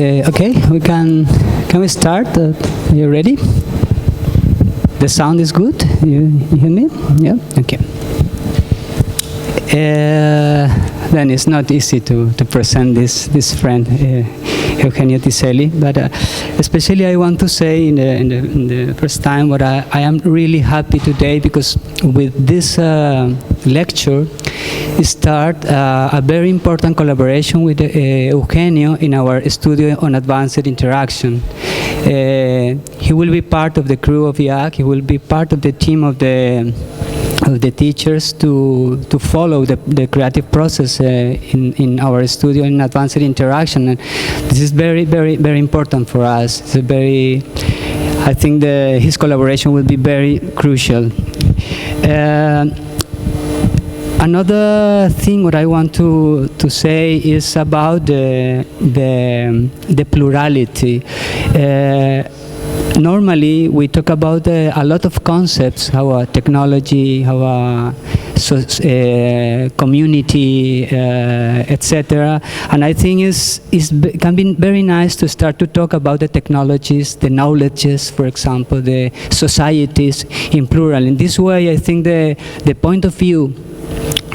Okay, can we start? Are you ready? The sound is good? You hear me? Yeah? Okay. Then it's not easy to present this friend, Eugenio Tisselli, but especially I want to say in the first time what I am really happy today, because with this lecture start a very important collaboration with Eugenio in our studio on advanced interaction. He will be part of the crew of IAAC. He will be part of the team of the teachers to follow the creative process in our studio in advanced interaction. And this is very, very, very important for us. It's a very, I think his collaboration will be very crucial. Another thing what I want to say is about the plurality. Normally, we talk about a lot of concepts, how technology, how community, etc. And I think it can be very nice to start to talk about the technologies, the knowledges, for example, the societies in plural. In this way, I think the point of view,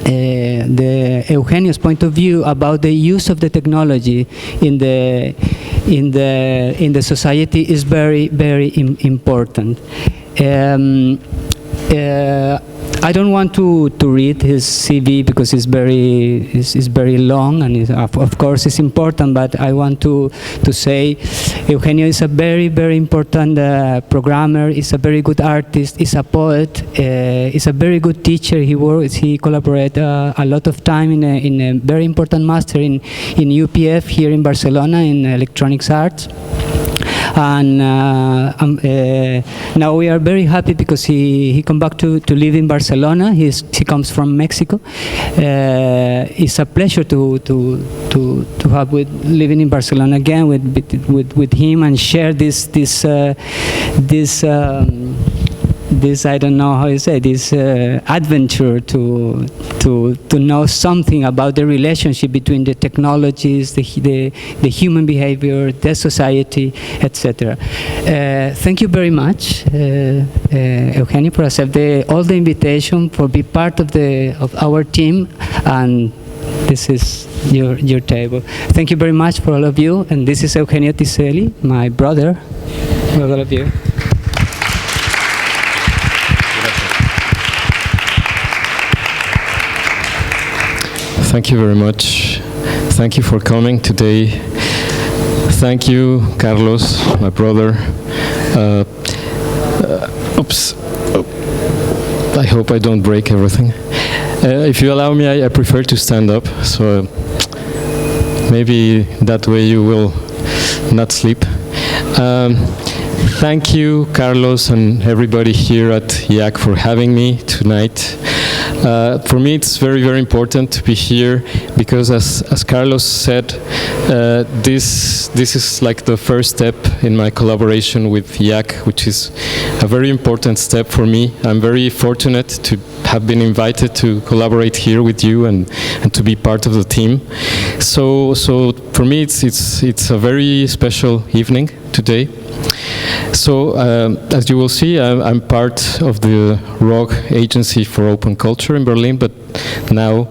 the Eugenio's point of view about the use of the technology in the society is very, very important. I don't want to read his CV because it's very long, and of course it's important, but I want to say Eugenio is a very, very important programmer. He's a very good artist. He's a poet. He's a very good teacher. He collaborates a lot of time in a very important master in UPF here in Barcelona in electronics arts. And now we are very happy because he come back to live in Barcelona. He comes from Mexico. It's a pleasure to have living in Barcelona again with him and share this I don't know how you say this adventure to know something about the relationship between the technologies, the human behavior, the society, etc. Thank you very much, Eugenio, for accepting all the invitation, for be part of our team, and this is your table. Thank you very much for all of you, and this is Eugenio Tisselli, my brother, for all of you. Thank you very much. Thank you for coming today. Thank you, Carlos, my brother. Oops. Oh. I hope I don't break everything. If you allow me, I prefer to stand up, so maybe that way you will not sleep. Thank you, Carlos, and everybody here at IAAC for having me tonight. For me, it's very, very important to be here because, as Carlos said, this is like the first step in my collaboration with IAAC, which is a very important step for me. I'm very fortunate to have been invited to collaborate here with you and to be part of the team. So for me, it's a very special evening today. So, as you will see, I'm part of the ROG Agency for Open Culture in Berlin, but now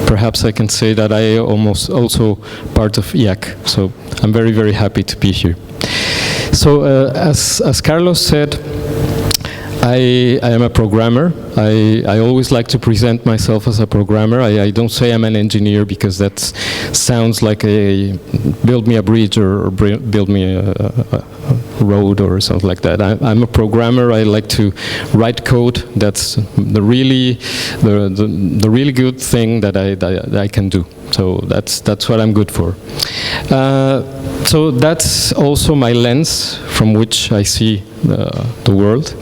perhaps I can say that I am also part of IAAC. So I'm very, very happy to be here. So, as Carlos said, I am a programmer. I always like to present myself as a programmer. I don't say I'm an engineer because that sounds like build me a bridge or build me a road or something like that. I'm a programmer. I like to write code. That's the really good thing that I can do. So that's what I'm good for. So that's also my lens from which I see the world.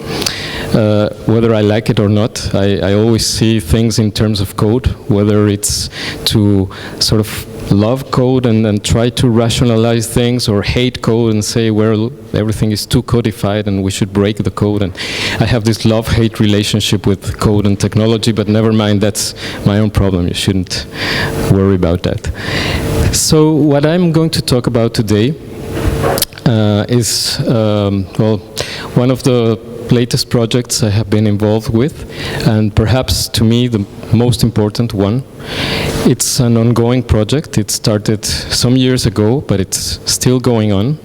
Whether I like it or not, I always see things in terms of code, whether it's to sort of love code and try to rationalize things, or hate code and say, well, everything is too codified and we should break the code. And I have this love-hate relationship with code and technology, but never mind, that's my own problem. You shouldn't worry about that. So what I'm going to talk about today is well, one of the latest projects I have been involved with, and perhaps to me the most important one. It's an ongoing project. It started some years ago, but it's still going on.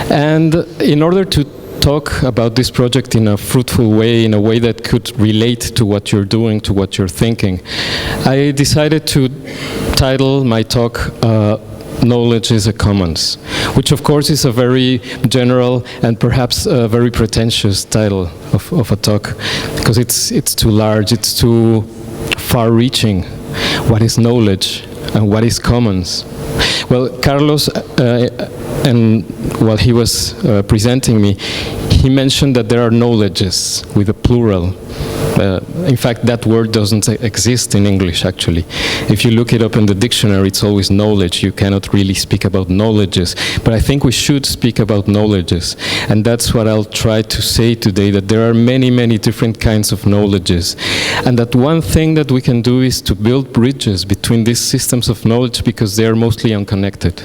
And in order to talk about this project in a fruitful way, in a way that could relate to what you're doing, to what you're thinking, I decided to title my talk Knowledge is a Commons, which of course is a very general and perhaps a very pretentious title of a talk, because it's too large, it's too far-reaching. What is knowledge and what is commons? Well, Carlos, and while he was presenting me, he mentioned that there are knowledges with a plural. In fact, that word doesn't exist in English, actually. If you look it up in the dictionary, it's always knowledge. You cannot really speak about knowledges. But I think we should speak about knowledges. And that's what I'll try to say today, that there are many, many different kinds of knowledges. And that one thing that we can do is to build bridges between these systems of knowledge, because they are mostly unconnected.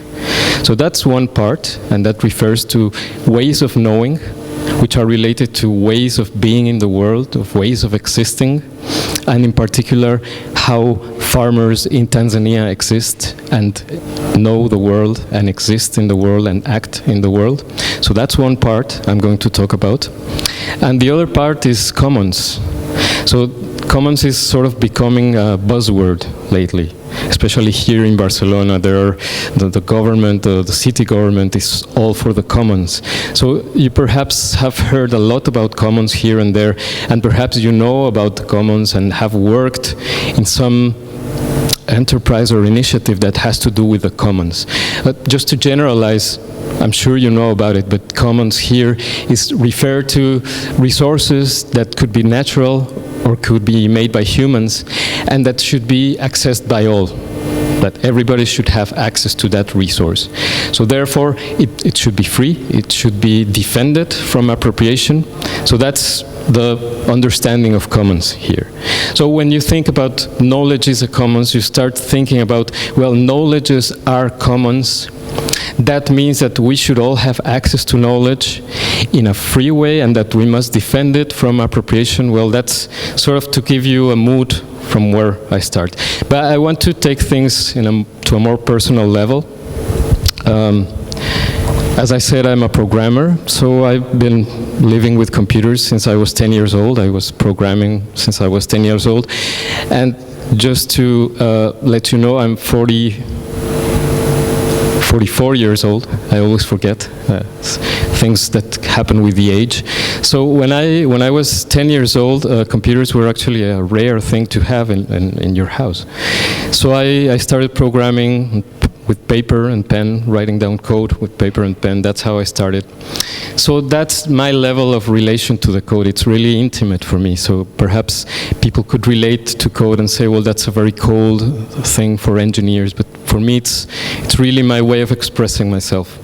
So that's one part, and that refers to ways of knowing, which are related to ways of being in the world, of ways of existing, and in particular, how farmers in Tanzania exist and know the world and exist in the world and act in the world. So that's one part I'm going to talk about. And the other part is commons. So commons is sort of becoming a buzzword lately, especially here in Barcelona. There are the government, the city government is all for the commons. So you perhaps have heard a lot about commons here and there, and perhaps you know about the commons and have worked in some enterprise or initiative that has to do with the commons. Just to generalize, I'm sure you know about it, but commons here is referred to resources that could be natural or could be made by humans, and that should be accessed by all. That everybody should have access to that resource. So therefore, it should be free, it should be defended from appropriation. So that's the understanding of commons here. So when you think about knowledge is a commons, you start thinking about, well, knowledges are commons. That means that we should all have access to knowledge in a free way, and that we must defend it from appropriation. Well, that's sort of to give you a mood from where I start. But I want to take things to a more personal level. As I said, I'm a programmer, so I've been living with computers since I was 10 years old. I was programming since I was 10 years old. And just to let you know, I'm 44 years old. I always forget things that happen with the age. So when I was 10 years old, computers were actually a rare thing to have in your house. So I started programming with paper and pen, writing down code with paper and pen. That's how I started. So that's my level of relation to the code. It's really intimate for me. So perhaps people could relate to code and say, well, that's a very cold thing for engineers. But for me, it's really my way of expressing myself.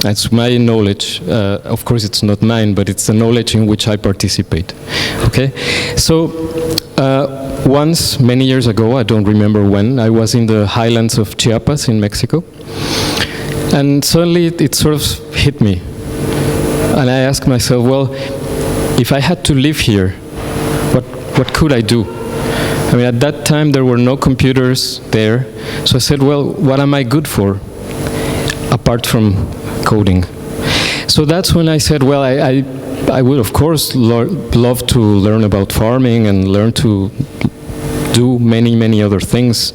It's my knowledge. Of course, it's not mine, but it's the knowledge in which I participate. Okay? So once, many years ago, I don't remember when, I was in the highlands of Chiapas in Mexico. And suddenly it sort of hit me. And I asked myself, well, if I had to live here, what could I do? I mean, at that time, there were no computers there. So I said, well, what am I good for, apart from coding? So that's when I said, well, I would, of course, love to learn about farming and learn to do many, many other things.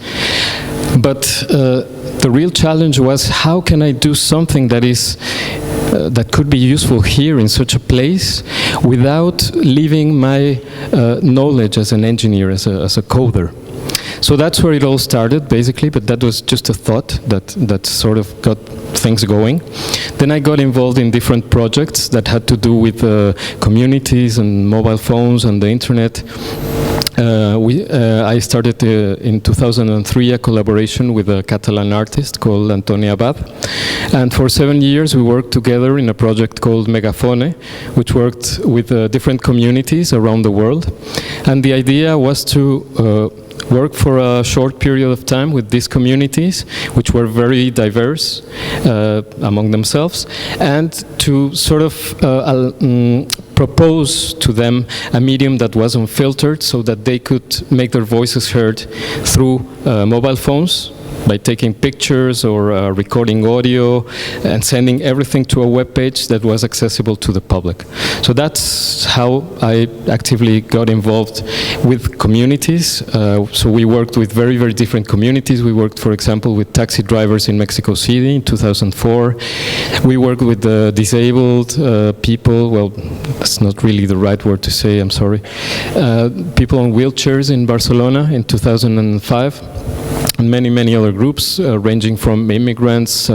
But the real challenge was, how can I do something that is that could be useful here in such a place without leaving my knowledge as an engineer, as a coder? So that's where it all started, basically, but that was just a thought that sort of got things going. Then I got involved in different projects that had to do with communities and mobile phones and the internet. I started in 2003 a collaboration with a Catalan artist called Antoni Abad, and for 7 years we worked together in a project called Megafone, which worked with different communities around the world. And the idea was to work for a short period of time with these communities, which were very diverse among themselves, and to sort of propose to them a medium that was unfiltered so that they could make their voices heard through mobile phones, by taking pictures or recording audio and sending everything to a web page that was accessible to the public. So that's how I actively got involved with communities. So we worked with very, very different communities. We worked, for example, with taxi drivers in Mexico City in 2004. We worked with disabled people. Well, that's not really the right word to say, I'm sorry. People on wheelchairs in Barcelona in 2005. And many, many other groups, ranging from immigrants,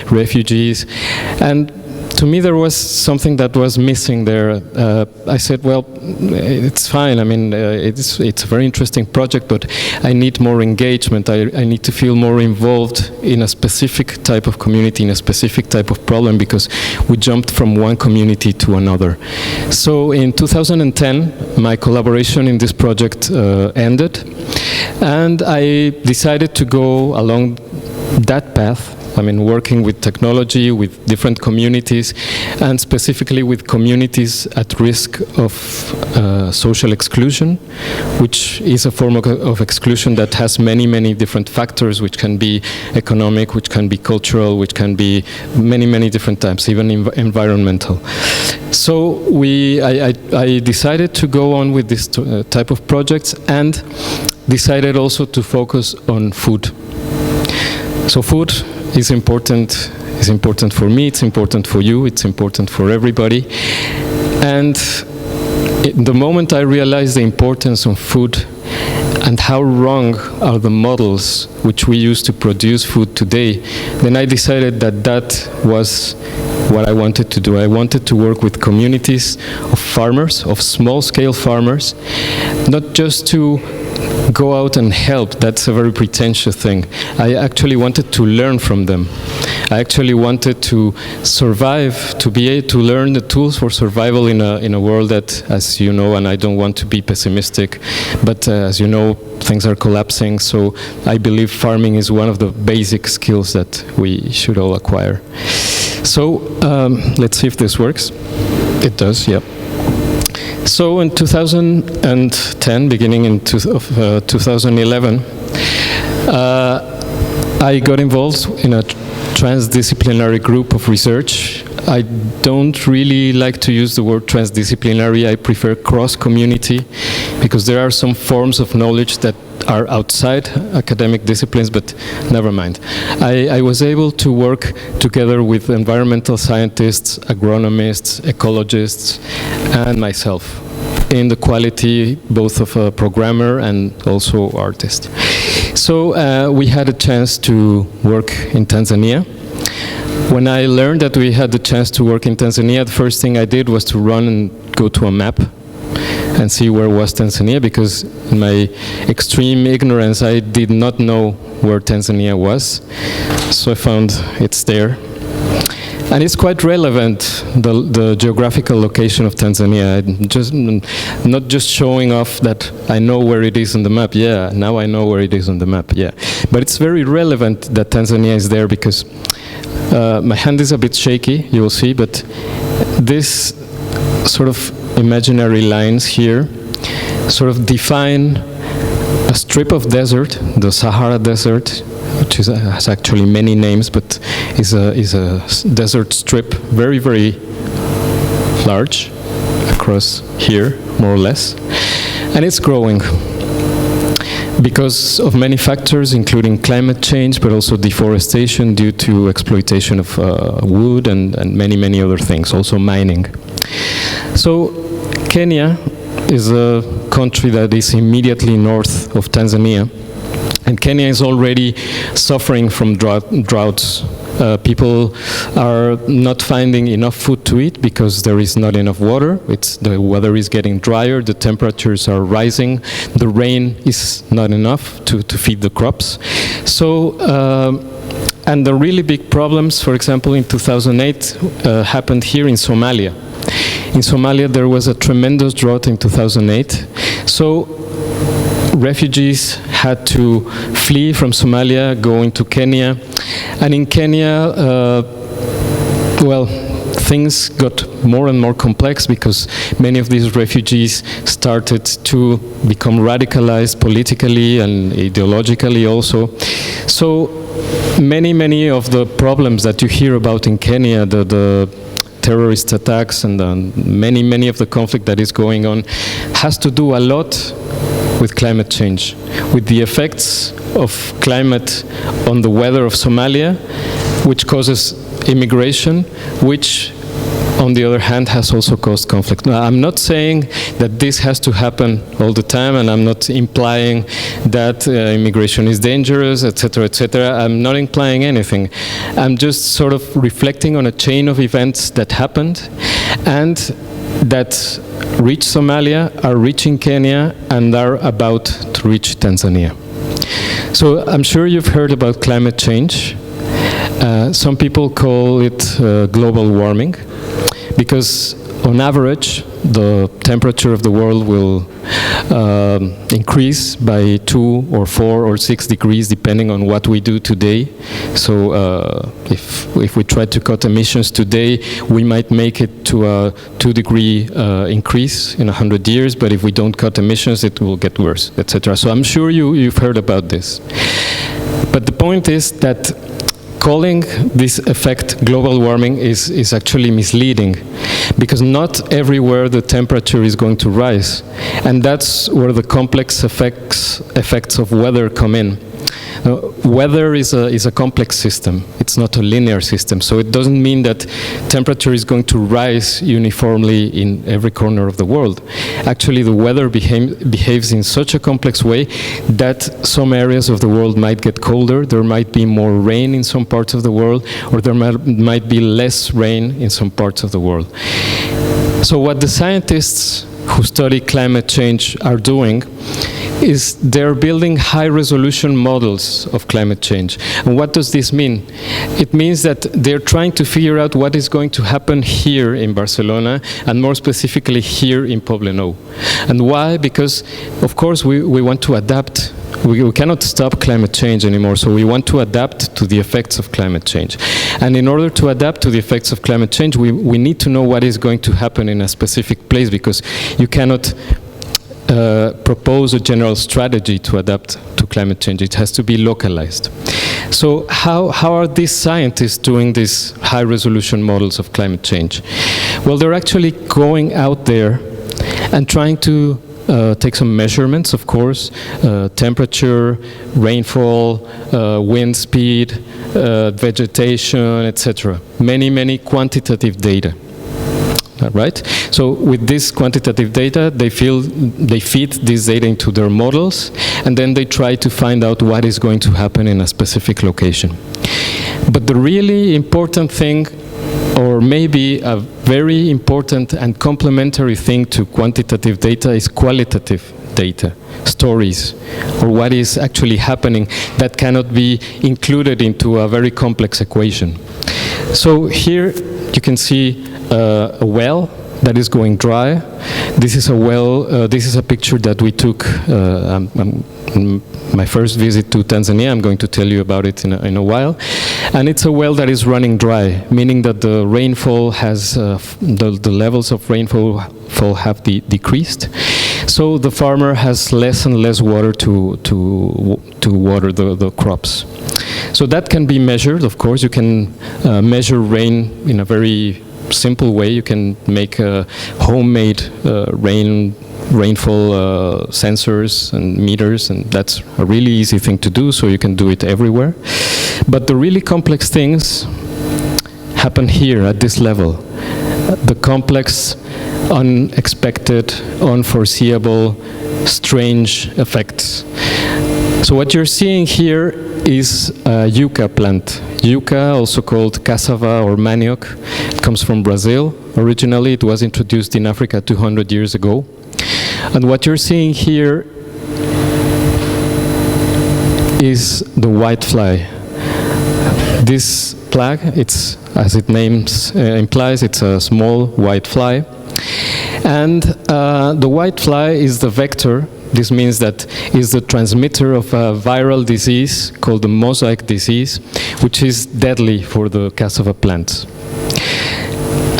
refugees. And to me, there was something that was missing there. I said, well, it's fine. I mean, it's a very interesting project, but I need more engagement. I need to feel more involved in a specific type of community, in a specific type of problem, because we jumped from one community to another. So in 2010, my collaboration in this project ended, and I decided to go along that path. I mean, working with technology, with different communities, and specifically with communities at risk of social exclusion, which is a form of exclusion that has many, many different factors, which can be economic, which can be cultural, which can be many, many different types, even environmental. So I decided to go on with this type of projects, and decided also to focus on food. So food is important for me, it's important for you, it's important for everybody. And the moment I realized the importance of food and how wrong are the models which we use to produce food today, then I decided that that was what I wanted to do. I wanted to work with communities of farmers, of small-scale farmers, not just to go out and help. That's a very pretentious thing. I actually wanted to learn from them. I actually wanted to survive, to be able to learn the tools for survival in a world that, as you know, and I don't want to be pessimistic, but as you know, things are collapsing. So I believe farming is one of the basic skills that we should all acquire. So let's see if this works. It does, yeah. So in 2010, beginning in 2011, I got involved in a transdisciplinary group of research. I don't really like to use the word transdisciplinary. I prefer cross-community, because there are some forms of knowledge that are outside academic disciplines, but never mind. I was able to work together with environmental scientists, agronomists, ecologists, and myself in the quality both of a programmer and also artist. So we had a chance to work in Tanzania. When I learned that we had the chance to work in Tanzania, the first thing I did was to run and go to a map and see where was Tanzania, because in my extreme ignorance, I did not know where Tanzania was. So I found it's there. And it's quite relevant, the geographical location of Tanzania. Not just showing off that I know where it is on the map. Yeah, now I know where it is on the map, yeah. But it's very relevant that Tanzania is there, because my hand is a bit shaky, you will see, but this sort of imaginary lines here sort of define a strip of desert, the Sahara Desert, which has actually many names, but is a desert strip, very, very large, across here, more or less. And it's growing because of many factors, including climate change, but also deforestation due to exploitation of wood and many, many other things, also mining. So Kenya is a country that is immediately north of Tanzania. And Kenya is already suffering from droughts. People are not finding enough food to eat because there is not enough water. The weather is getting drier, the temperatures are rising, the rain is not enough to feed the crops. So, and the really big problems, for example, in 2008 happened here in Somalia. In Somalia, there was a tremendous drought in 2008. So refugees had to flee from Somalia, go into Kenya. And in Kenya, things got more and more complex because many of these refugees started to become radicalized politically and ideologically also. So many of the problems that you hear about in Kenya, the terrorist attacks and many of the conflict that is going on, has to do a lot with climate change, with the effects of climate on the weather of Somalia, which causes immigration, which on the other hand has also caused conflict. Now, I'm not saying that this has to happen all the time, and I'm not implying that immigration is dangerous, etc., etc. I'm not implying anything. I'm just sort of reflecting on a chain of events that happened and that reach Somalia, are reaching Kenya, and are about to reach Tanzania. So I'm sure you've heard about climate change. Some people call it global warming, because on average, the temperature of the world will increase by 2 or 4 or 6 degrees, depending on what we do today. So if we try to cut emissions today, we might make it to a 2-degree increase in 100 years, but if we don't cut emissions, it will get worse, etc. So I'm sure you've heard about this. But the point is that calling this effect global warming is actually misleading, because not everywhere the temperature is going to rise, and that's where the complex effects of weather come in. Weather is a complex system. It's not a linear system, so it doesn't mean that temperature is going to rise uniformly in every corner of the world. Actually, the weather behaves in such a complex way that some areas of the world might get colder, there might be more rain in some parts of the world, or there might be less rain in some parts of the world. So what the scientists who study climate change are doing is they're building high-resolution models of climate change. And what does this mean? It means that they're trying to figure out what is going to happen here in Barcelona, and more specifically here in Poblenou. And why? Because, of course, we want to adapt. We cannot stop climate change anymore, so we want to adapt to the effects of climate change. And in order to adapt to the effects of climate change, we need to know what is going to happen in a specific place, because you cannot propose a general strategy to adapt to climate change. It has to be localized. So how are these scientists doing these high-resolution models of climate change? Well, they're actually going out there and trying to take some measurements, of course, temperature, rainfall, wind speed, vegetation, etc. Many quantitative data. Right? So with this quantitative data, they feed this data into their models, and then they try to find out what is going to happen in a specific location. But the really important thing, or maybe a very important and complementary thing to quantitative data, is qualitative data, stories, or what is actually happening that cannot be included into a very complex equation. So here you can see a well that is going dry. This is a well, this is a picture that we took my first visit to Tanzania. I'm going to tell you about it in a while. And it's a well that is running dry, meaning that the rainfall has, the levels of rainfall have decreased. So the farmer has less and less water to water the crops. So that can be measured, of course. You can measure rain in a very simple way. You can make homemade rainfall sensors and meters, and that's a really easy thing to do, so you can do it everywhere. But the really complex things happen here at this level. The complex, unexpected, unforeseeable, strange effects. So what you're seeing here is a yucca plant. Yucca, also called cassava or manioc, it comes from Brazil. Originally, it was introduced in Africa 200 years ago. And what you're seeing here is the whitefly. This plague, it's, as its name implies, it's a small white fly. And the whitefly is the vector This means that it's the transmitter of a viral disease called the mosaic disease, which is deadly for the cassava plants.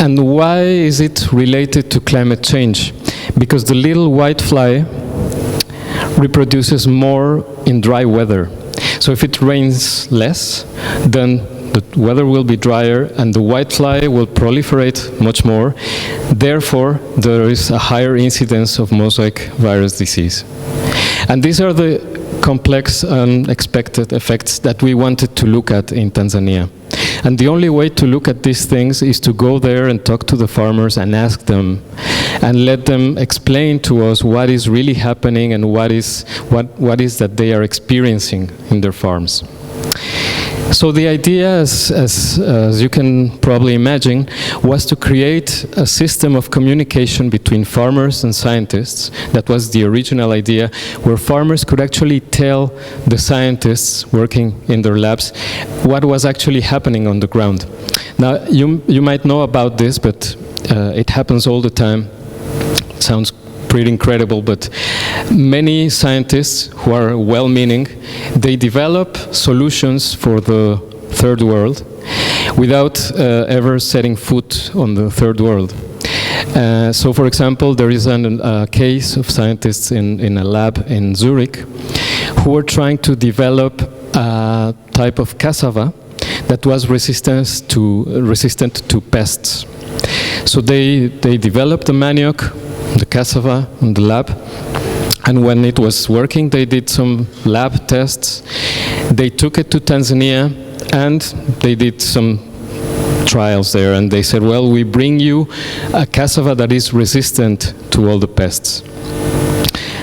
And why is it related to climate change? Because the little white fly reproduces more in dry weather. So if it rains less, then the weather will be drier and the whitefly will proliferate much more. Therefore, there is a higher incidence of mosaic virus disease. And these are the complex unexpected effects that we wanted to look at in Tanzania. And the only way to look at these things is to go there and talk to the farmers and ask them and let them explain to us what is really happening and what is that they are experiencing in their farms. So the idea, as you can probably imagine, was to create a system of communication between farmers and scientists. That was the original idea, where farmers could actually tell the scientists working in their labs what was actually happening on the ground. Now, you might know about this, but it happens all the time. It sounds pretty incredible, but many scientists who are well-meaning, they develop solutions for the third world without ever setting foot on the third world. So, for example, there is a case of scientists in a lab in Zurich who were trying to develop a type of cassava that was resistant to pests. So they developed the manioc, the cassava in the lab, and when it was working, they did some lab tests. They took it to Tanzania and they did some trials there, and they said, well, we bring you a cassava that is resistant to all the pests.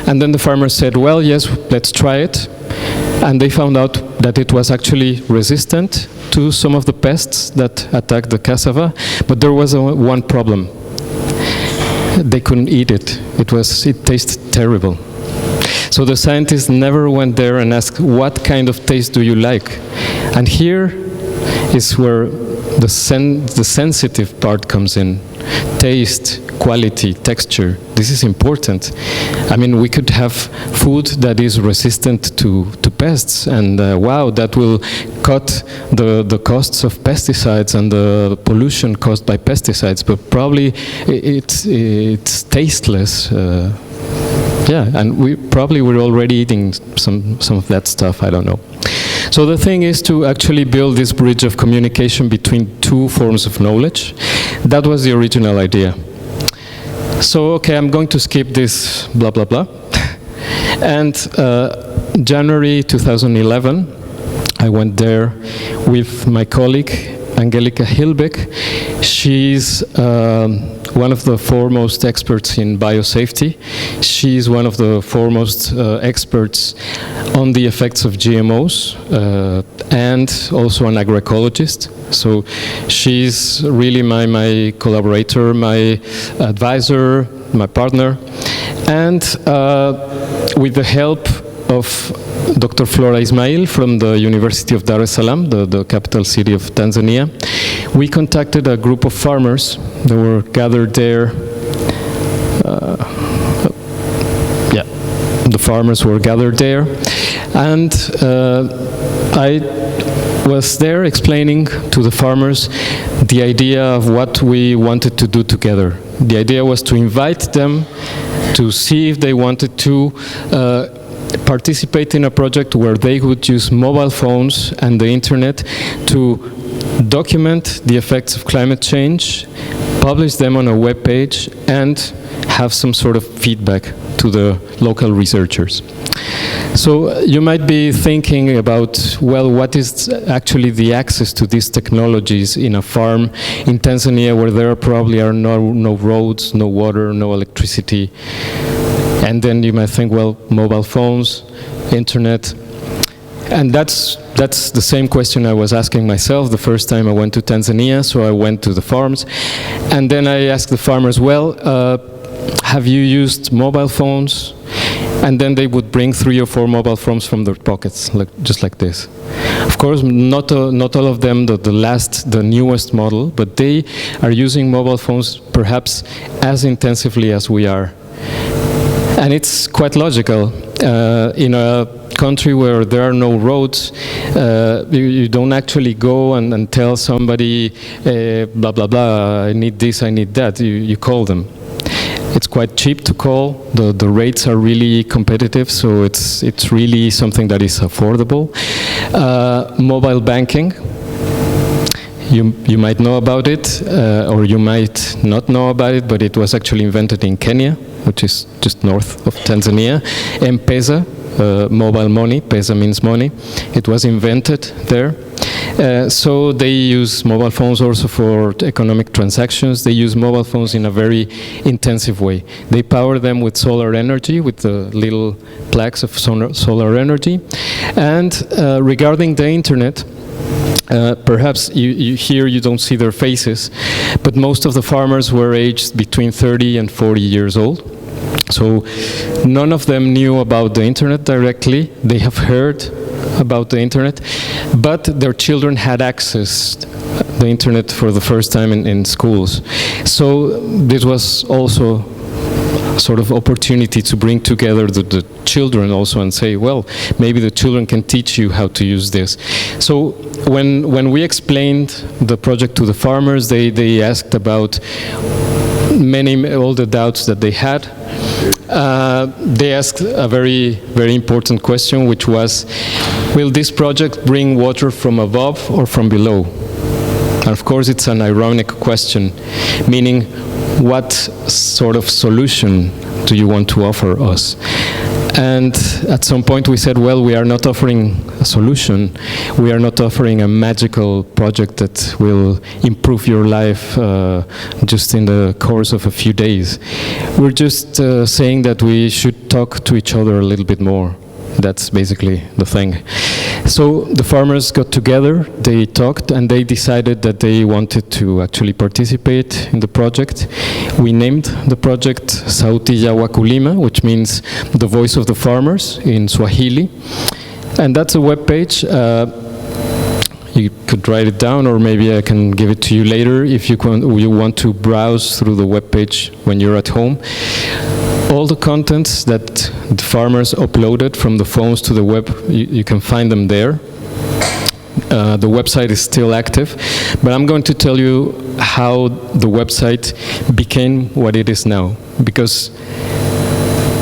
And then the farmers said, well, yes, let's try it. And they found out that it was actually resistant to some of the pests that attacked the cassava, but there was one problem. They couldn't eat it. It tasted terrible. So the scientists never went there and asked, what kind of taste do you like? And here is where the sensitive part comes in. Taste, quality, texture. This is important. I mean, we could have food that is resistant to pests, and wow, that will cut the costs of pesticides and the pollution caused by pesticides, but probably it's tasteless. Yeah, and we're already eating some of that stuff, I don't know. So the thing is to actually build this bridge of communication between two forms of knowledge. That was the original idea. So, okay, I'm going to skip this blah, blah, blah. And January 2011, I went there with my colleague, Angelika Hilbeck. She's one of the foremost experts in biosafety. She's one of the foremost experts on the effects of GMOs and also an agroecologist. So she's really my collaborator, my advisor, my partner. And with the help of Dr. Flora Ismail from the University of Dar es Salaam, the capital city of Tanzania, we contacted a group of farmers that were gathered there. The farmers were gathered there, and I was there explaining to the farmers the idea of what we wanted to do together. The idea was to invite them to see if they wanted to participate in a project where they would use mobile phones and the internet to document the effects of climate change, publish them on a web page, and have some sort of feedback to the local researchers. So you might be thinking about, well, what is actually the access to these technologies in a farm in Tanzania where there probably are no roads, no water, no electricity. And then you might think, well, mobile phones, internet. And that's the same question I was asking myself the first time I went to Tanzania. So I went to the farms. And then I asked the farmers, well, have you used mobile phones? And then they would bring 3 or 4 mobile phones from their pockets, just like this. Of course, not all of them the newest model, but they are using mobile phones perhaps as intensively as we are. And it's quite logical. In a country where there are no roads, you don't actually go and tell somebody, blah, blah, blah, I need this, I need that. You call them. It's quite cheap to call. The rates are really competitive, so it's really something that is affordable. Mobile banking. You might know about it, or you might not know about it, but it was actually invented in Kenya, which is just north of Tanzania. M-Pesa, mobile money, Pesa means money. It was invented there. So they use mobile phones also for economic transactions. They use mobile phones in a very intensive way. They power them with solar energy, with the little plaques of solar energy. And regarding the internet, perhaps here you don't see their faces, but most of the farmers were aged between 30 and 40 years old. So none of them knew about the internet directly. They have heard about the internet, but their children had access to the internet for the first time in schools. So this was also sort of opportunity to bring together the children also and say, well, maybe the children can teach you how to use this. So when we explained the project to the farmers, they asked about all the doubts that they had. They asked a very, very important question, which was, will this project bring water from above or from below? And of course, it's an ironic question, meaning what sort of solution do you want to offer us? And at some point we said, well, we are not offering a solution. We are not offering a magical project that will improve your life just in the course of a few days. We're just saying that we should talk to each other a little bit more. That's basically the thing. So the farmers got together, they talked, and they decided that they wanted to actually participate in the project. We named the project Sauti ya Wakulima, which means the voice of the farmers in Swahili. And that's a web page. You could write it down, or maybe I can give it to you later if you want to browse through the web page when you're at home. All the contents that the farmers uploaded from the phones to the web, you can find them there. The website is still active, but I'm going to tell you how the website became what it is now. Because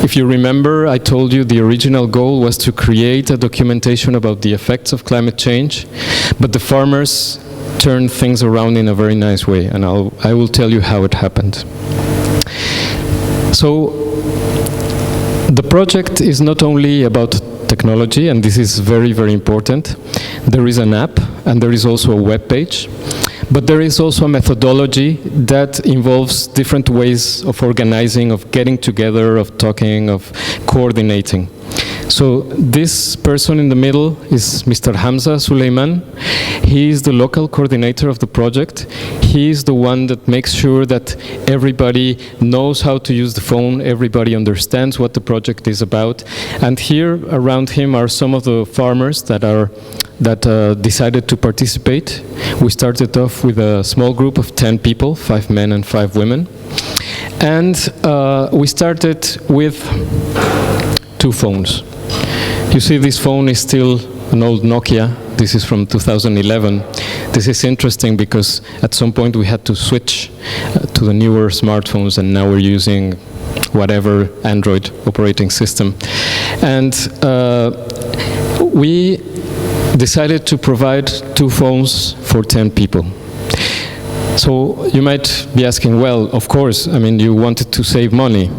if you remember, I told you the original goal was to create a documentation about the effects of climate change, but the farmers turned things around in a very nice way, and I will tell you how it happened. So the project is not only about technology, and this is very, very important. There is an app, and there is also a web page, but there is also a methodology that involves different ways of organizing, of getting together, of talking, of coordinating. So this person in the middle is Mr. Hamza Suleiman. He is the local coordinator of the project. He is the one that makes sure that everybody knows how to use the phone, everybody understands what the project is about. And here around him are some of the farmers that decided to participate. We started off with a small group of 10 people, 5 men and 5 women. And we started with 2 phones. You see, this phone is still an old Nokia. This is from 2011. This is interesting because at some point we had to switch to the newer smartphones, and now we're using whatever Android operating system. And we decided to provide 2 phones for 10 people. So you might be asking, well, of course, I mean, you wanted to save money.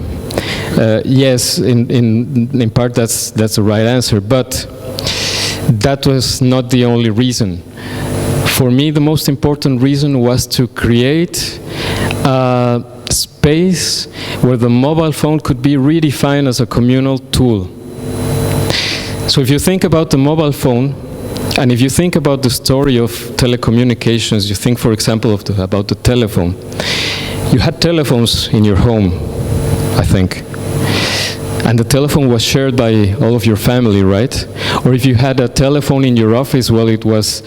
Yes, in part that's the right answer, but that was not the only reason. For me, the most important reason was to create a space where the mobile phone could be redefined as a communal tool. So if you think about the mobile phone, and if you think about the story of telecommunications, you think, for example, about the telephone. You had telephones in your home, I think. And the telephone was shared by all of your family, right? Or if you had a telephone in your office, well, it was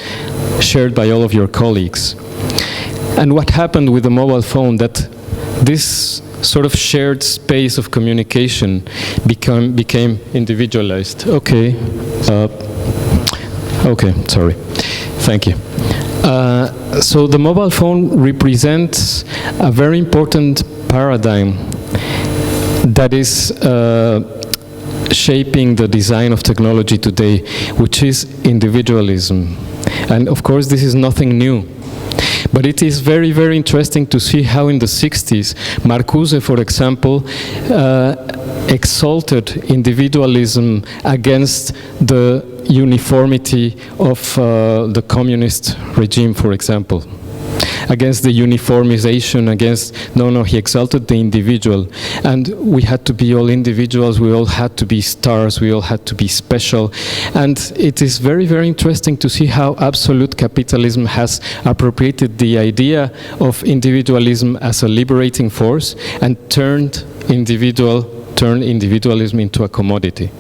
shared by all of your colleagues. And what happened with the mobile phone, that this sort of shared space of communication became individualized. Okay. Okay, sorry. Thank you. So the mobile phone represents a very important paradigm that is shaping the design of technology today, which is individualism. And of course, this is nothing new. But it is very, very interesting to see how in the 60s, Marcuse, for example, exalted individualism against the uniformity of the communist regime, for example. Against the uniformization, he exalted the individual. And we had to be all individuals, we all had to be stars, we all had to be special. And it is very, very interesting to see how absolute capitalism has appropriated the idea of individualism as a liberating force and turned individualism into a commodity.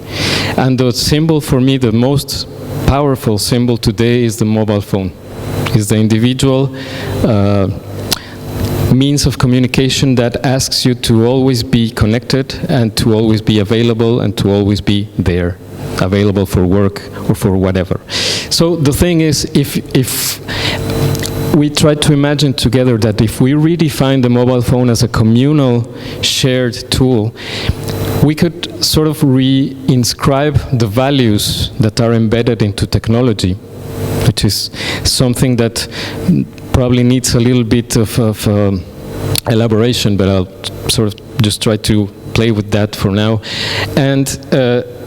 And the symbol for me, the most powerful symbol today is the mobile phone. Is the individual means of communication that asks you to always be connected and to always be available and to always be there, available for work or for whatever. So the thing is, if we try to imagine together that if we redefine the mobile phone as a communal shared tool, we could sort of reinscribe the values that are embedded into technology, which is something that probably needs a little bit of elaboration, but I'll sort of just try to play with that for now, and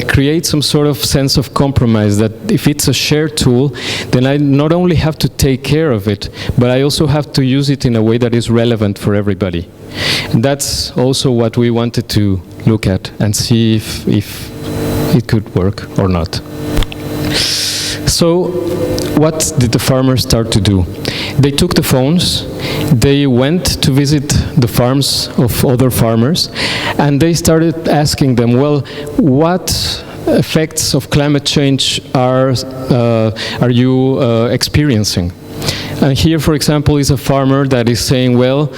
create some sort of sense of compromise that if it's a shared tool, then I not only have to take care of it, but I also have to use it in a way that is relevant for everybody. And that's also what we wanted to look at and see if it could work or not. So what did the farmers start to do? They took the phones, they went to visit the farms of other farmers, and they started asking them, well, what effects of climate change are you experiencing? And here, for example, is a farmer that is saying, well,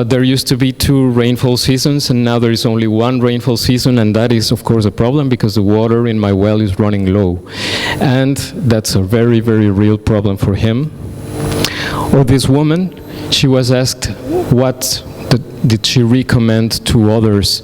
there used to be 2 rainfall seasons, and now there is only 1 rainfall season, and that is, of course, a problem because the water in my well is running low. And that's a very, very real problem for him. Or this woman, she was asked, what did she recommend to others?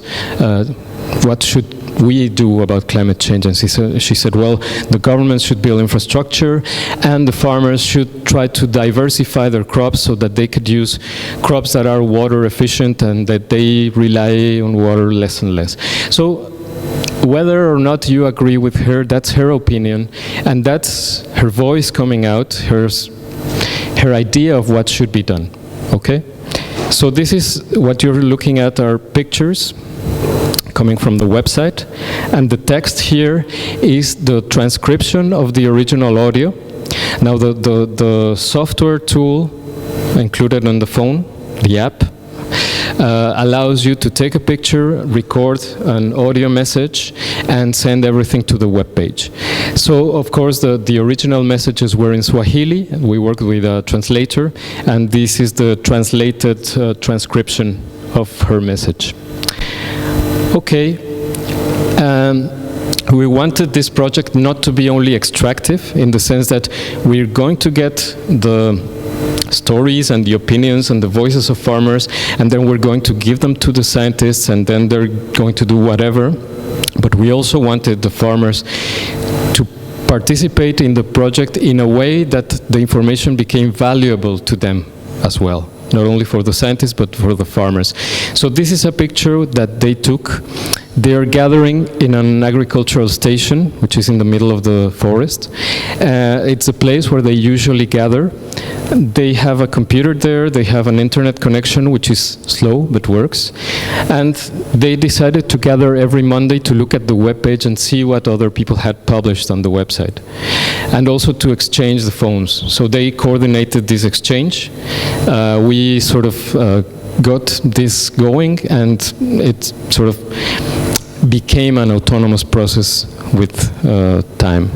What should we do about climate change? And she said, well, the government should build infrastructure and the farmers should try to diversify their crops so that they could use crops that are water efficient and that they rely on water less and less. So whether or not you agree with her, that's her opinion, and that's her voice coming out, her idea of what should be done, okay? So this is what you're looking at are pictures coming from the website, and the text here is the transcription of the original audio. Now the software tool included on the phone, the app, allows you to take a picture, record an audio message, and send everything to the web page. So, of course, the original messages were in Swahili, and we worked with a translator, and this is the translated transcription of her message. Okay. We wanted this project not to be only extractive, in the sense that we're going to get the stories and the opinions and the voices of farmers, and then we're going to give them to the scientists, and then they're going to do whatever. But we also wanted the farmers to participate in the project in a way that the information became valuable to them as well. Not only for the scientists, but for the farmers. So this is a picture that they took. They are gathering in an agricultural station, which is in the middle of the forest. It's a place where they usually gather. They have a computer there, they have an internet connection, which is slow, but works. And they decided to gather every Monday to look at the webpage and see what other people had published on the website. And also to exchange the phones. So they coordinated this exchange. We sort of got this going, and it sort of became an autonomous process with time.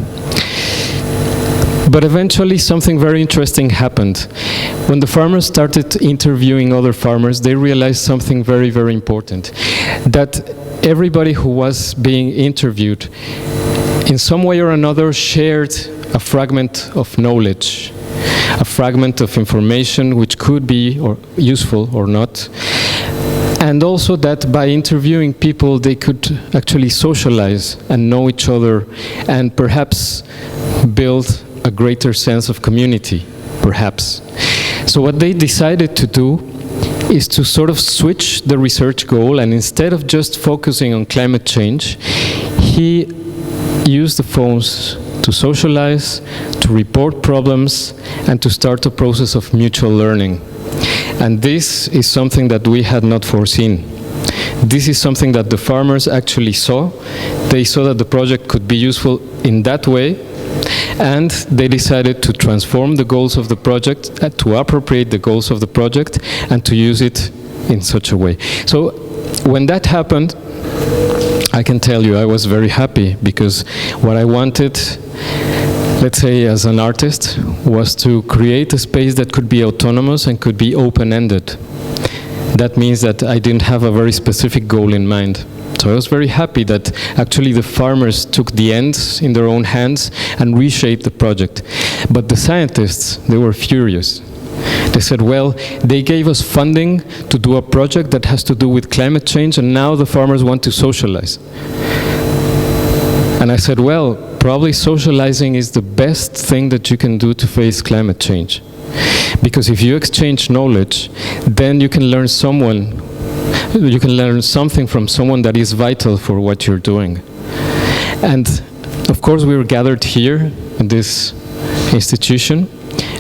But eventually something very interesting happened. when the farmers started interviewing other farmers, they realized something very, very important, that everybody who was being interviewed in some way or another shared a fragment of knowledge, a fragment of information which could be useful or not. And also that by interviewing people, they could actually socialize and know each other and perhaps build a greater sense of community, perhaps. So what they decided to do is to sort of switch the research goal, and instead of just focusing on climate change, he used the phones to socialize, to report problems, and to start a process of mutual learning. And this is something that we had not foreseen. This is something that the farmers actually saw. They saw that the project could be useful in that way, and they decided to transform the goals of the project, to appropriate the goals of the project, and to use it in such a way. So when that happened, I can tell you I was very happy, because what I wanted, let's say as an artist, was to create a space that could be autonomous and could be open-ended. That means that I didn't have a very specific goal in mind. So I was very happy that actually the farmers took the ends in their own hands and reshaped the project. But the scientists, they were furious. They said, well, they gave us funding to do a project that has to do with climate change, and now the farmers want to socialize. And I said, well, probably socializing is the best thing that you can do to face climate change. Because if you exchange knowledge, then you can learn something from someone that is vital for what you're doing. And of course we were gathered here in this institution,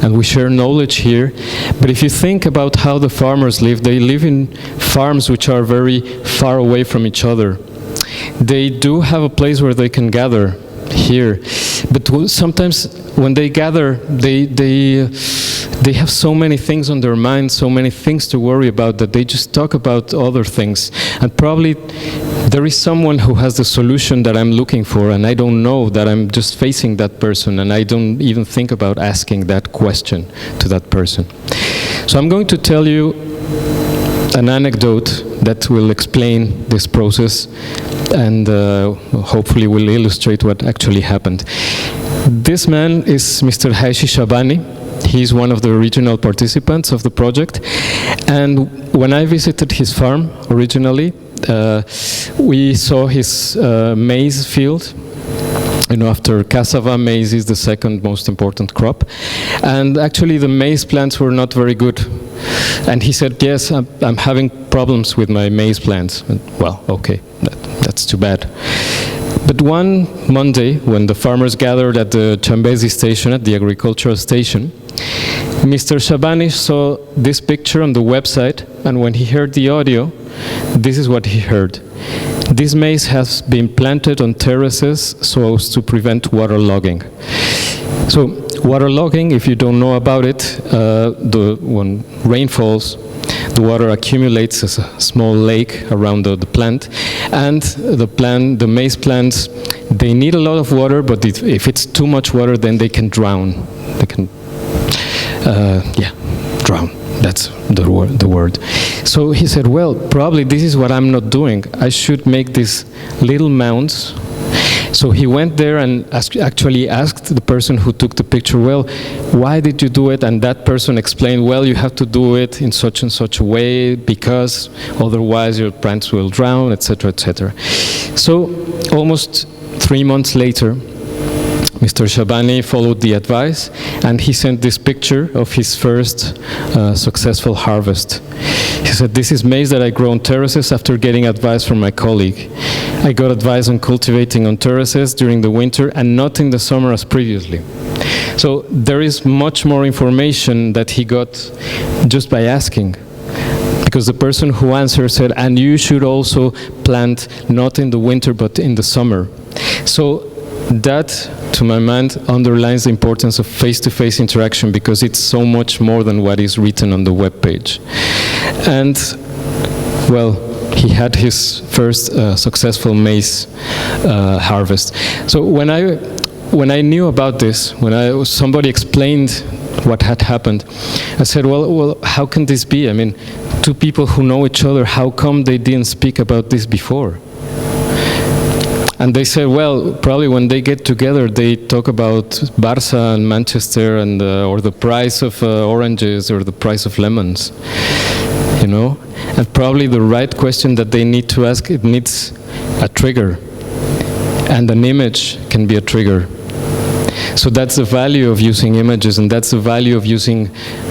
and we share knowledge here. But if you think about how the farmers live, they live in farms which are very far away from each other. They do have a place where they can gather here, but sometimes when they gather, they have so many things on their mind, so many things to worry about, that they just talk about other things. And probably there is someone who has the solution that I'm looking for, and I don't know that I'm just facing that person, and I don't even think about asking that question to that person. So I'm going to tell you an anecdote that will explain this process, and hopefully will illustrate what actually happened. This man is Mr. Haishi Shabani. He's one of the original participants of the project. And when I visited his farm originally, we saw his maize field. You know, after cassava, maize is the second most important crop. And actually the maize plants were not very good. And he said, yes, I'm having problems with my maize plants. And, well, okay, that's too bad. But one Monday, when the farmers gathered at the Chambezi station, at the agricultural station, Mr. Shabani saw this picture on the website, and when he heard the audio, this is what he heard. This maize has been planted on terraces so as to prevent waterlogging. So waterlogging, if you don't know about it, when rain falls, the water accumulates as a small lake around the plant, and the maize plants, they need a lot of water, but if it's too much water, then they can drown. They can, drown. That's the word. So he said, well, probably this is what I'm not doing. I should make these little mounds. So he went there and actually asked the person who took the picture, well, why did you do it? And that person explained, well, you have to do it in such and such a way because otherwise your plants will drown, etc., etc. So almost 3 months later, Mr. Shabani followed the advice, and he sent this picture of his first successful harvest. He said, this is maize that I grow on terraces after getting advice from my colleague. I got advice on cultivating on terraces during the winter and not in the summer as previously. So there is much more information that he got just by asking. Because the person who answered said, and you should also plant not in the winter but in the summer. So that, to my mind, underlines the importance of face-to-face interaction, because it's so much more than what is written on the web page. And, well, he had his first successful maize harvest. So when I knew about this, when somebody explained what had happened. I said, well, how can this be? I mean, two people who know each other, how come they didn't speak about this before? And they said, well, probably when they get together, they talk about Barca and Manchester, and or the price of oranges or the price of lemons, you know? And probably the right question that they need to ask, it needs a trigger. And an image can be a trigger. So that's the value of using images, and that's the value of using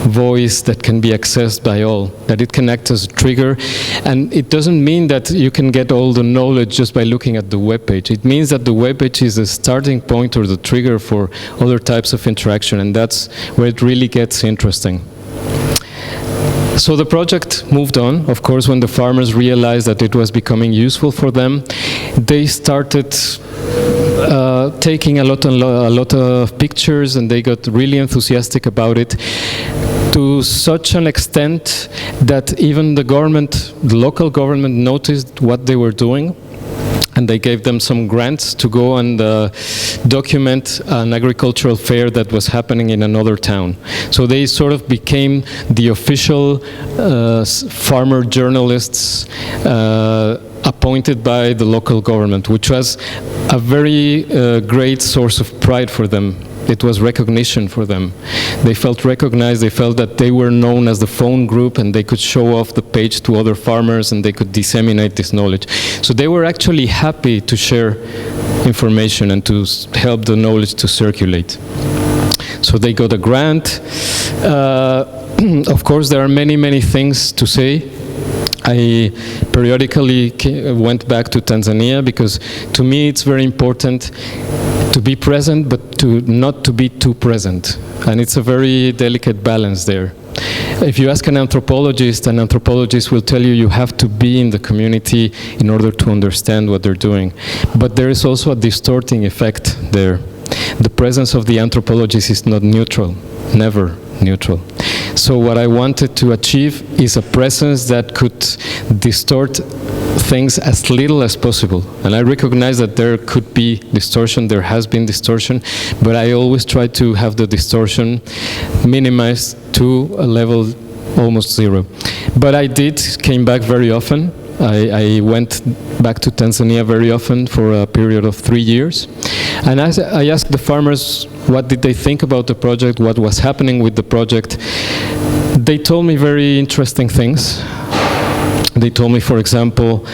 voice that can be accessed by all, that it can act as a trigger. And it doesn't mean that you can get all the knowledge just by looking at the web page. It means that the web page is a starting point or the trigger for other types of interaction, and that's where it really gets interesting. So the project moved on. Of course, when the farmers realized that it was becoming useful for them, they started taking a lot of pictures, and they got really enthusiastic about it, to such an extent that even the local government noticed what they were doing, and they gave them some grants to go and document an agricultural fair that was happening in another town. So they sort of became the official farmer journalists appointed by the local government, which was a very great source of pride for them. It was recognition for them. They felt recognized, they felt that they were known as the phone group, and they could show off the page to other farmers, and they could disseminate this knowledge. So they were actually happy to share information and to help the knowledge to circulate. So they got a grant. Of course, there are many things to say. I periodically went back to Tanzania, because to me it's very important to be present, but not to be too present. And it's a very delicate balance there. If you ask an anthropologist will tell you you have to be in the community in order to understand what they're doing. But there is also a distorting effect there. The presence of the anthropologist is not neutral, never neutral. So what I wanted to achieve is a presence that could distort things as little as possible. And I recognize that there could be distortion, there has been distortion, but I always try to have the distortion minimized to a level almost zero. But I came back very often. I went back to Tanzania very often for a period of 3 years. And as I asked the farmers what did they think about the project, what was happening with the project, they told me very interesting things. They told me, for example,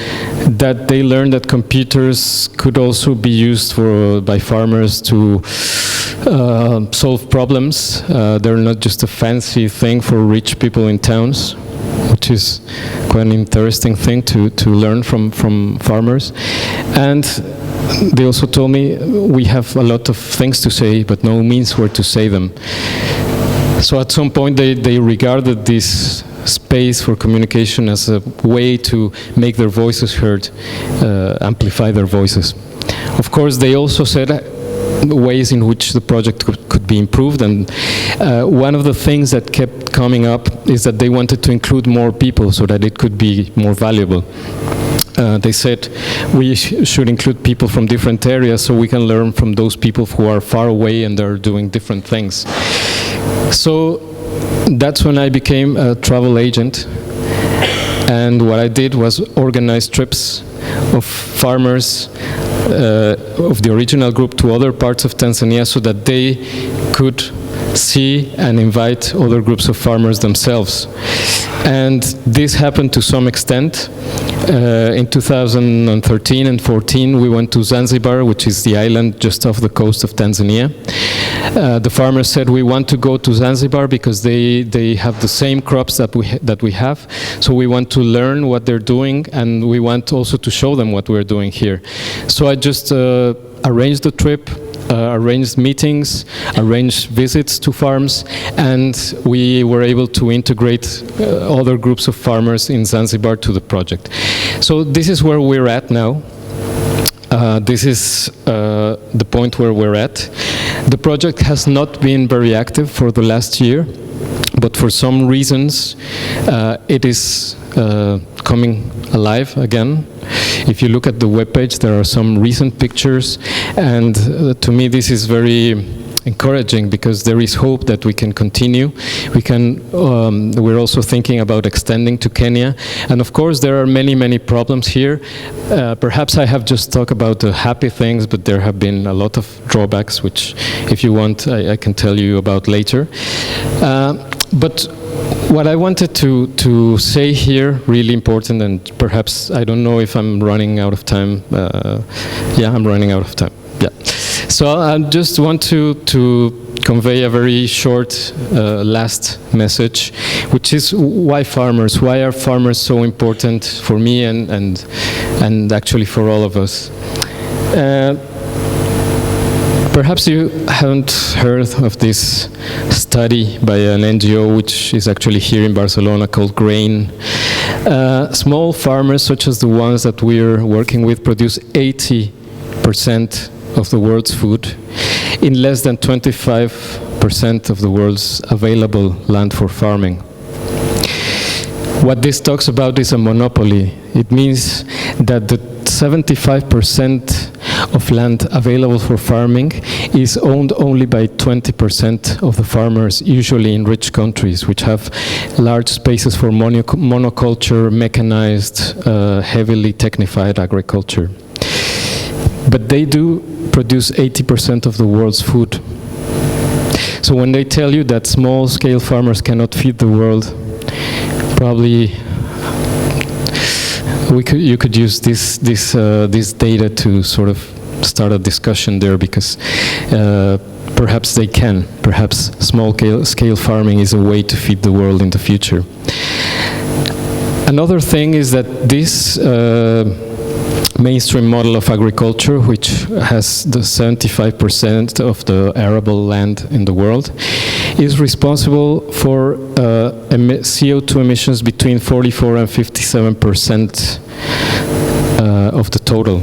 that they learned that computers could also be used by farmers to solve problems. They're not just a fancy thing for rich people in towns, which is quite an interesting thing to learn from farmers. And they also told me we have a lot of things to say, but no means where to say them. So at some point they regarded this space for communication as a way to make their voices heard, amplify their voices. Of course, they also said ways in which the project could be improved, and one of the things that kept coming up is that they wanted to include more people so that it could be more valuable. They said we should include people from different areas so we can learn from those people who are far away and are doing different things. So that's when I became a travel agent, and what I did was organize trips of farmers of the original group to other parts of Tanzania so that they could see and invite other groups of farmers themselves. And this happened to some extent. In 2013 and 14, we went to Zanzibar, which is the island just off the coast of Tanzania. The farmers said, we want to go to Zanzibar because they have the same crops that we have. So we want to learn what they're doing, and we want also to show them what we're doing here. So I just arranged the trip, arranged meetings, arranged visits to farms, and we were able to integrate other groups of farmers in Zanzibar to the project. So this is where we're at now. This is the point where we're at. The project has not been very active for the last year, but for some reasons it is coming alive again. If you look at the webpage, there are some recent pictures, and to me this is very encouraging, because there is hope that we can continue. We're also thinking about extending to Kenya. And of course, there are many problems here. Perhaps I have just talked about the happy things, but there have been a lot of drawbacks, which, if you want, I can tell you about later. But what I wanted to say here, really important, and perhaps, I don't know if I'm running out of time. Yeah, I'm running out of time. Yeah. So I just want to convey a very short last message, which is why farmers? Why are farmers so important for me and actually for all of us? Perhaps you haven't heard of this study by an NGO which is actually here in Barcelona called GRAIN. Small farmers, such as the ones that we're working with, produce 80% of the world's food in less than 25% of the world's available land for farming. What this talks about is a monopoly. It means that the 75% of land available for farming is owned only by 20% of the farmers, usually in rich countries, which have large spaces for monoculture, mechanized, heavily technified agriculture. But they do produce 80% of the world's food. So when they tell you that small-scale farmers cannot feed the world, probably you could use this data to sort of start a discussion there, because perhaps they can. Perhaps small-scale farming is a way to feed the world in the future. Another thing is that this mainstream model of agriculture, which has the 75% of the arable land in the world, is responsible for CO2 emissions between 44 and 57% of the total.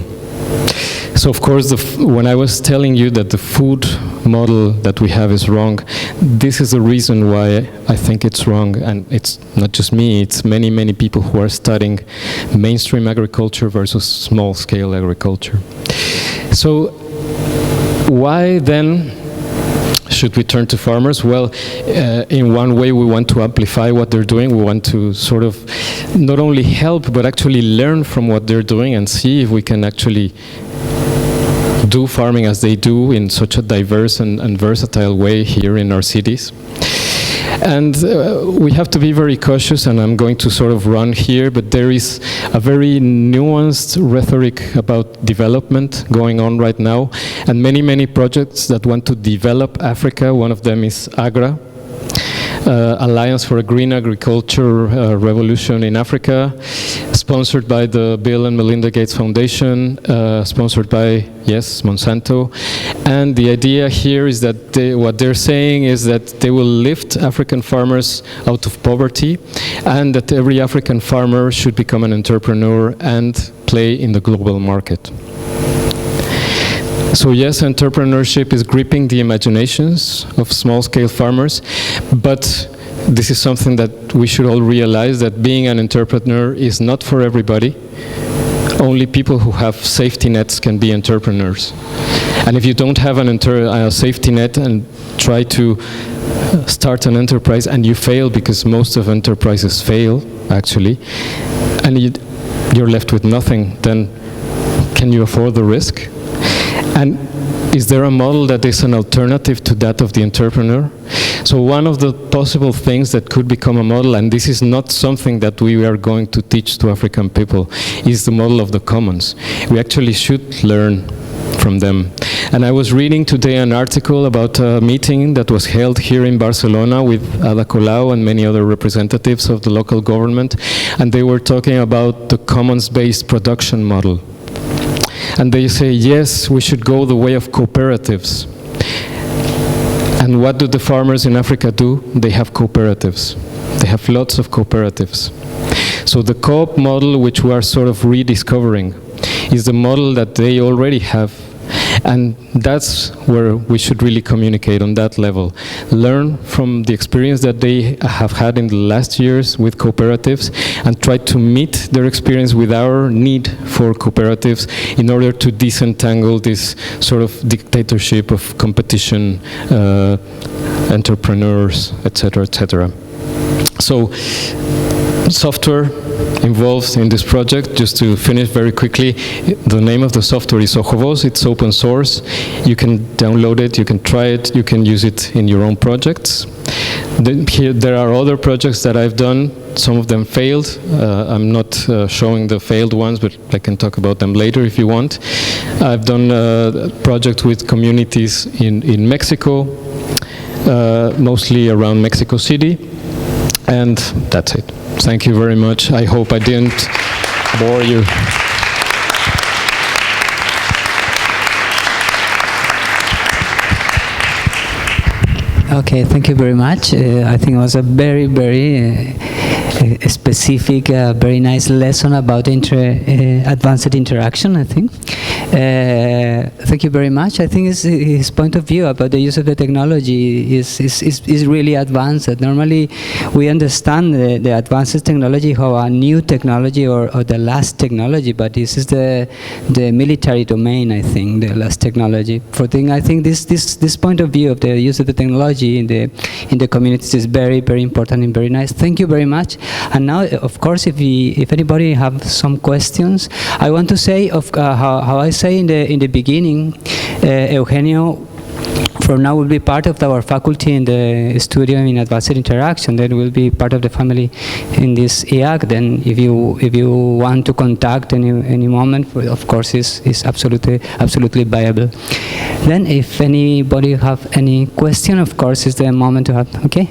So of course, when I was telling you that the food model that we have is wrong, this is the reason why I think it's wrong. And it's not just me, it's many people who are studying mainstream agriculture versus small-scale agriculture. So why then should we turn to farmers? Well, in one way we want to amplify what they're doing. We want to sort of not only help, but actually learn from what they're doing and see if we can actually do farming as they do in such a diverse and versatile way here in our cities. And we have to be very cautious, and I'm going to sort of run here, but there is a very nuanced rhetoric about development going on right now, and many projects that want to develop Africa. One of them is Agri Alliance for a Green Agriculture Revolution in Africa, sponsored by the Bill and Melinda Gates Foundation, sponsored by, yes, Monsanto. And the idea here is that what they're saying is that they will lift African farmers out of poverty, and that every African farmer should become an entrepreneur and play in the global market. So yes, entrepreneurship is gripping the imaginations of small-scale farmers, but this is something that we should all realize, that being an entrepreneur is not for everybody. Only people who have safety nets can be entrepreneurs. And if you don't have a safety net and try to start an enterprise and you fail, because most of enterprises fail, actually, and you're left with nothing, then can you afford the risk? And is there a model that is an alternative to that of the entrepreneur? So one of the possible things that could become a model, and this is not something that we are going to teach to African people, is the model of the commons. We actually should learn from them. And I was reading today an article about a meeting that was held here in Barcelona with Ada Colau and many other representatives of the local government, and they were talking about the commons-based production model. And they say, yes, we should go the way of cooperatives. And what do the farmers in Africa do? They have cooperatives. They have lots of cooperatives. So the co-op model, which we are sort of rediscovering, is the model that they already have. And that's where we should really communicate on that level. Learn from the experience that they have had in the last years with cooperatives and try to meet their experience with our need for cooperatives in order to disentangle this sort of dictatorship of competition, entrepreneurs, etc., etc. So, software involved in this project, just to finish very quickly, the name of the software is ojoVoz. It's open source. You can download it, you can try it, you can use it in your own projects. Then here there are other projects that I've done. Some of them failed. I'm not showing the failed ones, but I can talk about them later if you want. I've done a project with communities in Mexico, mostly around Mexico City, and that's it. Thank you very much. I hope I didn't bore you. Okay, thank you very much. I think it was a very, very specific, very nice lesson about advanced interaction, I think. Thank you very much. I think his point of view about the use of the technology is really advanced. Normally, we understand the advanced technology, how a new technology or the last technology, but this is the military domain, I think, the last technology. I think this point of view of the use of the technology in the communities is very, very important and very nice. Thank you very much. And now, of course, if anybody have some questions, I want to say how I say in the beginning, Eugenio from now will be part of our faculty in the studio in advanced interaction. Then will be part of the family in this IAAC. Then if you want to contact any moment, of course, is absolutely viable. Then if anybody have any question, of course, is the moment to have. Okay.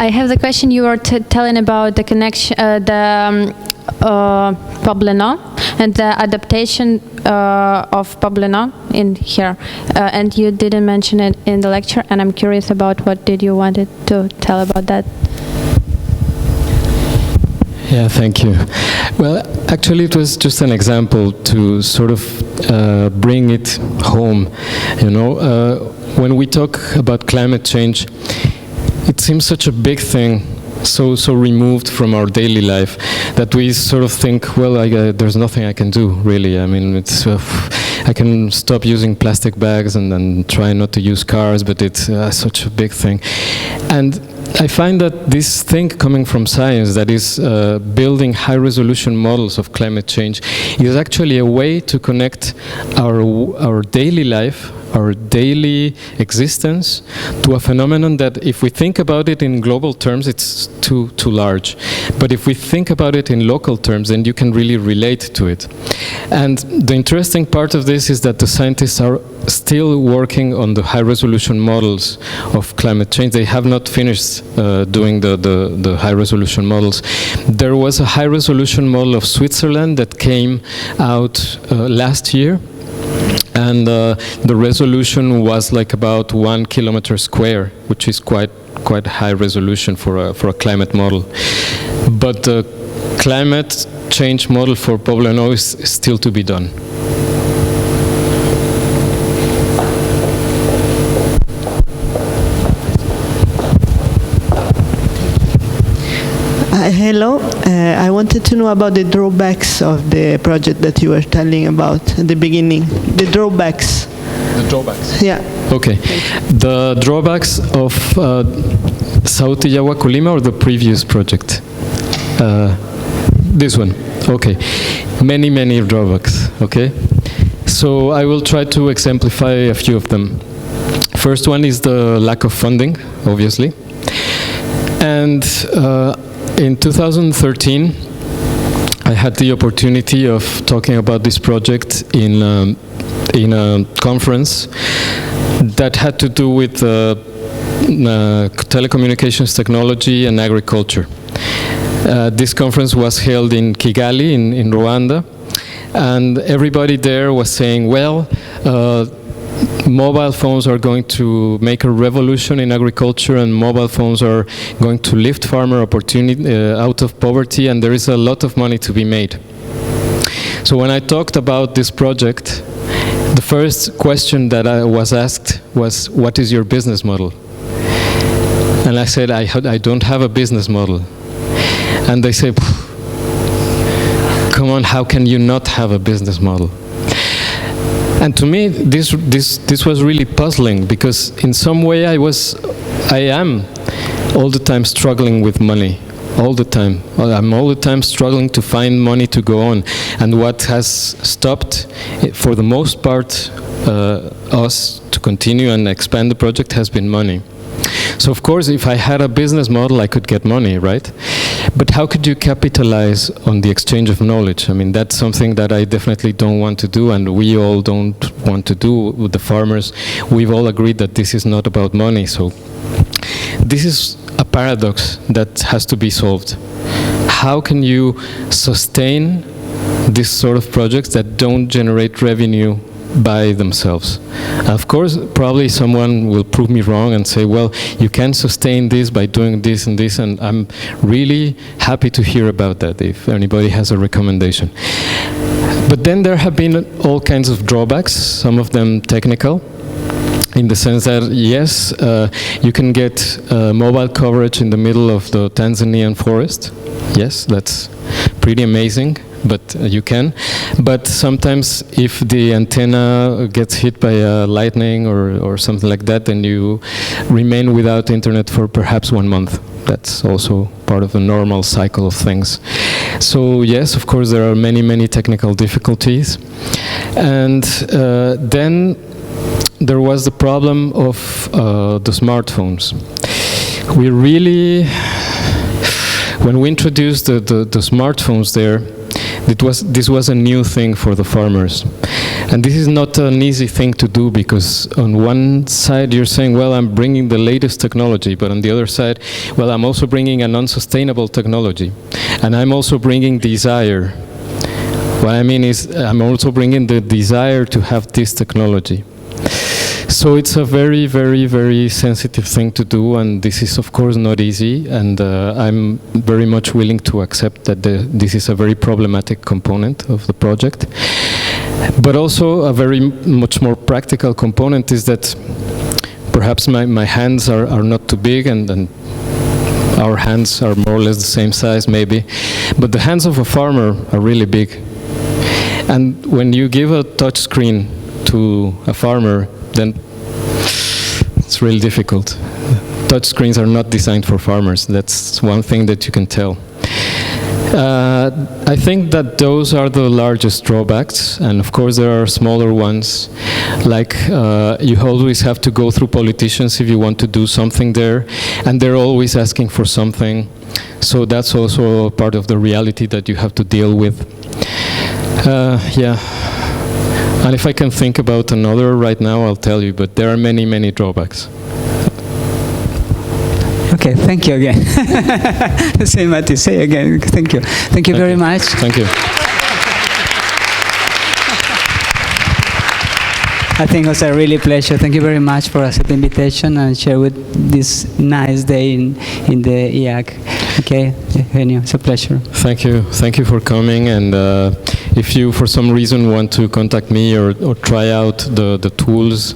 I have the question you were telling about the connection, Pobleno and the adaptation of Pobleno in here, and you didn't mention it in the lecture, and I'm curious about what did you wanted to tell about that. Yeah, thank you. Well, actually, it was just an example to sort of bring it home. You know, when we talk about climate change, it seems such a big thing, so removed from our daily life, that we sort of think, well, there's nothing I can do, really. I mean, it's I can stop using plastic bags and try not to use cars, but it's such a big thing. And I find that this thing coming from science, that is building high-resolution models of climate change, is actually a way to connect our daily life, our daily existence, to a phenomenon that, if we think about it in global terms, it's too large. But if we think about it in local terms, then you can really relate to it. And the interesting part of this is that the scientists are still working on the high-resolution models of climate change. They have not finished doing the high-resolution models. There was a high-resolution model of Switzerland that came out last year. And the resolution was like about 1 kilometer square, which is quite high resolution for a climate model. But the climate change model for Pobleno is still to be done. Hello, I wanted to know about the drawbacks of the project that you were telling about at the beginning. The drawbacks. The drawbacks? Yeah. Okay. The drawbacks of Sautiyagua Colima, or the previous project? This one. Okay. Many drawbacks. Okay. So I will try to exemplify a few of them. First one is the lack of funding, obviously. And in 2013, I had the opportunity of talking about this project in a conference that had to do with telecommunications technology and agriculture. This conference was held in Kigali, in Rwanda, and everybody there was saying, well, mobile phones are going to make a revolution in agriculture, and mobile phones are going to lift farmer opportunity out of poverty, and there is a lot of money to be made. So when I talked about this project, the first question that I was asked was, what is your business model? And I said, I don't have a business model. And they say, come on, how can you not have a business model? And to me, this was really puzzling, because in some way I am all the time struggling with money. All the time. I'm all the time struggling to find money to go on. And what has stopped, for the most part, us to continue and expand the project has been money. So of course, if I had a business model, I could get money, right? But how could you capitalize on the exchange of knowledge? I mean, that's something that I definitely don't want to do, and we all don't want to do with the farmers. We've all agreed that this is not about money. So this is a paradox that has to be solved. How can you sustain this sort of projects that don't generate revenue by themselves? Of course, probably someone will prove me wrong and say, well, you can sustain this by doing this and this, and I'm really happy to hear about that if anybody has a recommendation. But then there have been all kinds of drawbacks, some of them technical, in the sense that, yes, you can get mobile coverage in the middle of the Tanzanian forest. Yes, that's pretty amazing, but you can. But sometimes if the antenna gets hit by a lightning or something like that, then you remain without internet for perhaps 1 month. That's also part of the normal cycle of things. So yes, of course, there are many, many technical difficulties. And then there was the problem of the smartphones. We really, when we introduced the smartphones there, this was a new thing for the farmers. And this is not an easy thing to do, because on one side you're saying, well, I'm bringing the latest technology, but on the other side, well, I'm also bringing an unsustainable technology. And I'm also bringing desire. What I mean is, I'm also bringing the desire to have this technology. So it's a very, very, very sensitive thing to do, and this is of course not easy, and I'm very much willing to accept that this is a very problematic component of the project. But also a very much more practical component is that perhaps my hands are not too big, and our hands are more or less the same size maybe, but the hands of a farmer are really big. And when you give a touch screen to a farmer, then it's really difficult. Touch screens are not designed for farmers. That's one thing that you can tell. I think that those are the largest drawbacks, and of course there are smaller ones, like you always have to go through politicians if you want to do something there, and they're always asking for something. So that's also part of the reality that you have to deal with. Yeah. And if I can think about another right now, I'll tell you, but there are many, many drawbacks. Okay, thank you again. Say Mati, say again. Thank you. Thank you very much. Thank you. I think it was a really pleasure. Thank you very much for accepting the invitation and share with this nice day in the IAAC. Okay, Eugenio, it's a pleasure. Thank you. Thank you for coming. And if you, for some reason, want to contact me or try out the tools,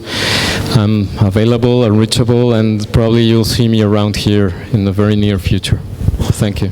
I'm available and reachable, and probably you'll see me around here in the very near future. Thank you.